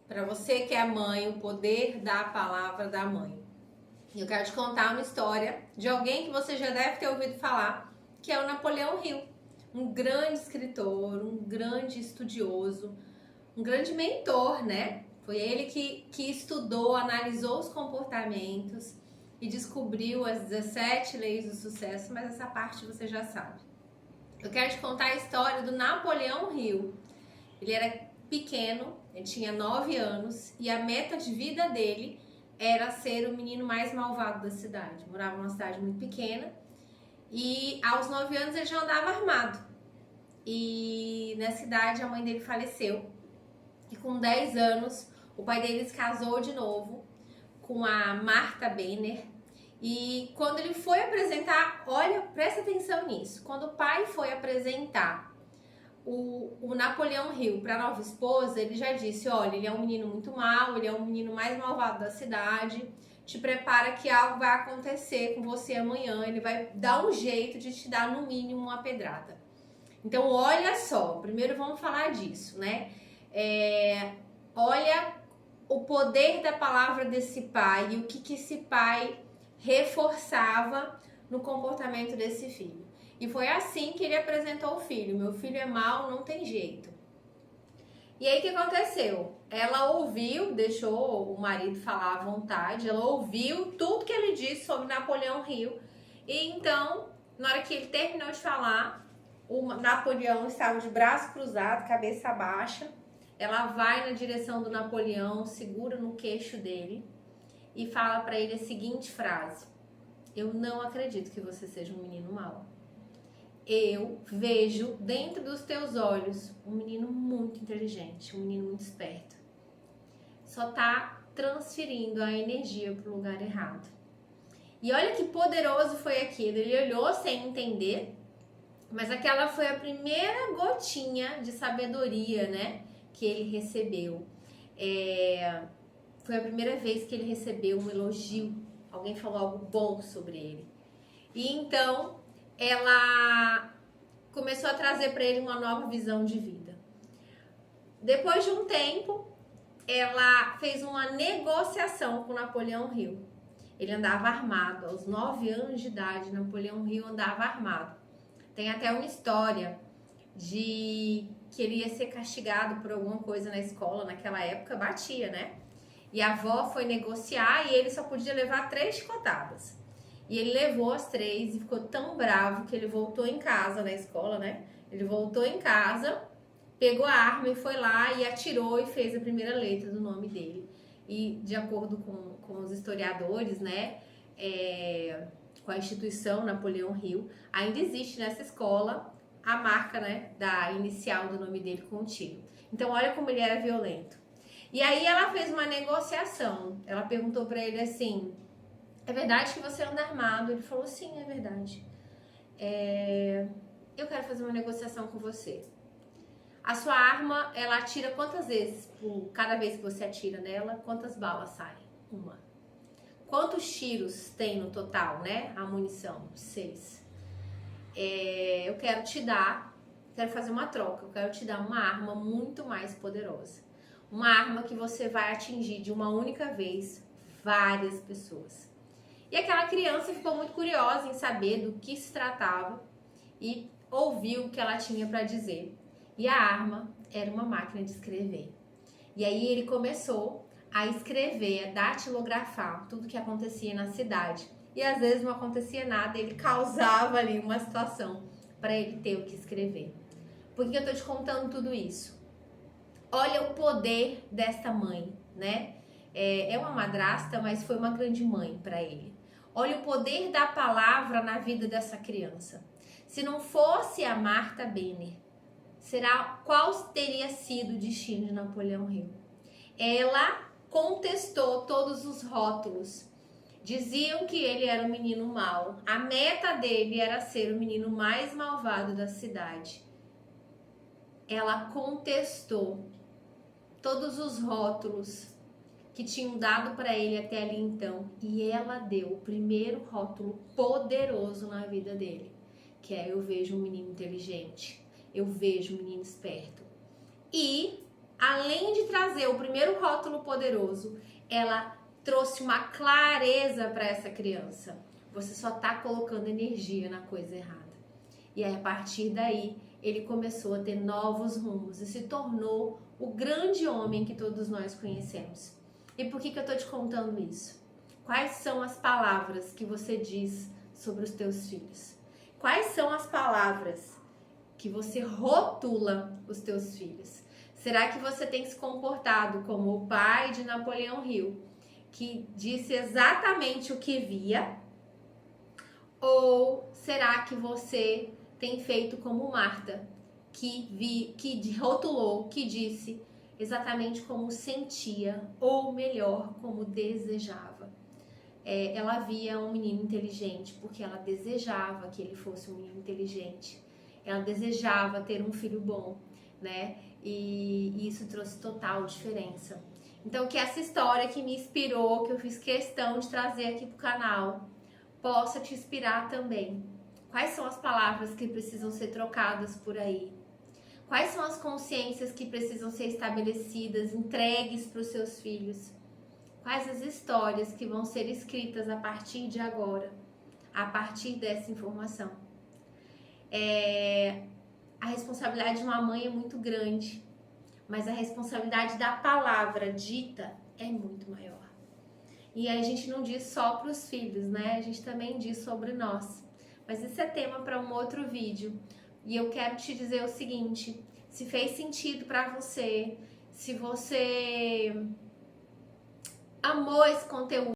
Para você que é mãe, o poder da palavra da mãe. Eu quero te contar uma história de alguém que você já deve ter ouvido falar, que é o Napoleão Hill. Um grande escritor, um grande estudioso, um grande mentor, né? Foi ele que estudou, analisou os comportamentos e descobriu as 17 leis do sucesso, mas essa parte você já sabe. Eu quero te contar a história do Napoleão Hill. Ele era pequeno, ele tinha 9 anos e a meta de vida dele era ser o menino mais malvado da cidade. Morava numa cidade muito pequena e aos 9 anos ele já andava armado. E nessa idade a mãe dele faleceu. E com 10 anos o pai dele se casou de novo com a Martha Benner. E quando ele foi apresentar, olha, presta atenção nisso. Quando o pai foi apresentar o Napoleão Hill para a nova esposa, ele já disse: olha, ele é um menino muito mau, ele é o menino mais malvado da cidade, te prepara que algo vai acontecer com você amanhã, ele vai dar um jeito de te dar no mínimo uma pedrada. Então olha só, primeiro vamos falar disso, né? Olha o poder da palavra desse pai e o que esse pai reforçava no comportamento desse filho. E foi assim que ele apresentou o filho: meu filho é mau, não tem jeito. E aí o que aconteceu? Ela ouviu, deixou o marido falar à vontade, ela ouviu tudo que ele disse sobre Napoleão Hill. E então, na hora que ele terminou de falar, o Napoleão estava de braço cruzado, cabeça baixa. Ela vai na direção do Napoleão, segura no queixo dele e fala para ele a seguinte frase: eu não acredito que você seja um menino mau. Eu vejo dentro dos teus olhos um menino muito inteligente, um menino muito esperto. Só tá transferindo a energia pro lugar errado. E olha que poderoso foi aquilo. Ele olhou sem entender, mas aquela foi a primeira gotinha de sabedoria, né, que ele recebeu. Foi a primeira vez que ele recebeu um elogio. Alguém falou algo bom sobre ele. E então ela começou a trazer para ele uma nova visão de vida. Depois de um tempo, ela fez uma negociação com Napoleão Hill. Ele andava armado. Aos 9 anos de idade, Napoleão Hill andava armado. Tem até uma história de que ele ia ser castigado por alguma coisa na escola. Naquela época batia, né? E a avó foi negociar e ele só podia levar 3 chicotadas. E ele levou as 3 e ficou tão bravo que ele voltou em casa, na escola, né? Ele voltou em casa, pegou a arma e foi lá e atirou e fez a primeira letra do nome dele. E de acordo com os historiadores, né? Com a instituição Napoleão Hill, ainda existe nessa escola a marca, né, da inicial do nome dele com o tiro. Então olha como ele era violento. E aí ela fez uma negociação. Ela perguntou pra ele assim: é verdade que você anda armado? Ele falou: sim, é verdade. Eu quero fazer uma negociação com você. A sua arma, ela atira quantas vezes? Por cada vez que você atira nela, quantas balas saem? 1. Quantos tiros tem no total, né? A munição? 6. Eu quero te dar, quero fazer uma troca. Eu quero te dar uma arma muito mais poderosa. Uma arma que você vai atingir de uma única vez várias pessoas. E aquela criança ficou muito curiosa em saber do que se tratava e ouviu o que ela tinha para dizer. E a arma era uma máquina de escrever. E aí ele começou a escrever, a datilografar tudo que acontecia na cidade. E às vezes não acontecia nada, ele causava ali uma situação para ele ter o que escrever. Por que eu tô te contando tudo isso? Olha o poder desta mãe, né? É uma madrasta, mas foi uma grande mãe para ele. Olha o poder da palavra na vida dessa criança. Se não fosse a Martha Benner, qual teria sido o destino de Napoleão Hill? Ela contestou todos os rótulos. Diziam que ele era um menino mau. A meta dele era ser o menino mais malvado da cidade. Ela contestou todos os rótulos que tinham dado para ele até ali então, e ela deu o primeiro rótulo poderoso na vida dele, que é: eu vejo um menino inteligente, eu vejo um menino esperto. E além de trazer o primeiro rótulo poderoso, ela trouxe uma clareza para essa criança. Você só tá colocando energia na coisa errada. E aí, a partir daí, ele começou a ter novos rumos e se tornou o grande homem que todos nós conhecemos. E por que eu tô te contando isso? Quais são as palavras que você diz sobre os teus filhos? Quais são as palavras que você rotula os teus filhos? Será que você tem se comportado como o pai de Napoleão Hill, que disse exatamente o que via? Ou será que você tem feito como Marta, que rotulou, que disse exatamente como sentia, ou melhor, como desejava? Ela via um menino inteligente porque ela desejava que ele fosse um menino inteligente. Ela desejava ter um filho bom, né? E isso trouxe total diferença. Então, que essa história que me inspirou, que eu fiz questão de trazer aqui pro canal, possa te inspirar também. Quais são as palavras que precisam ser trocadas por aí? Quais são as consciências que precisam ser estabelecidas, entregues para os seus filhos? Quais as histórias que vão ser escritas a partir de agora, a partir dessa informação? A responsabilidade de uma mãe é muito grande, mas a responsabilidade da palavra dita é muito maior. E a gente não diz só para os filhos, né? A gente também diz sobre nós. Mas isso é tema para um outro vídeo. E eu quero te dizer o seguinte: se fez sentido para você, se você amou esse conteúdo,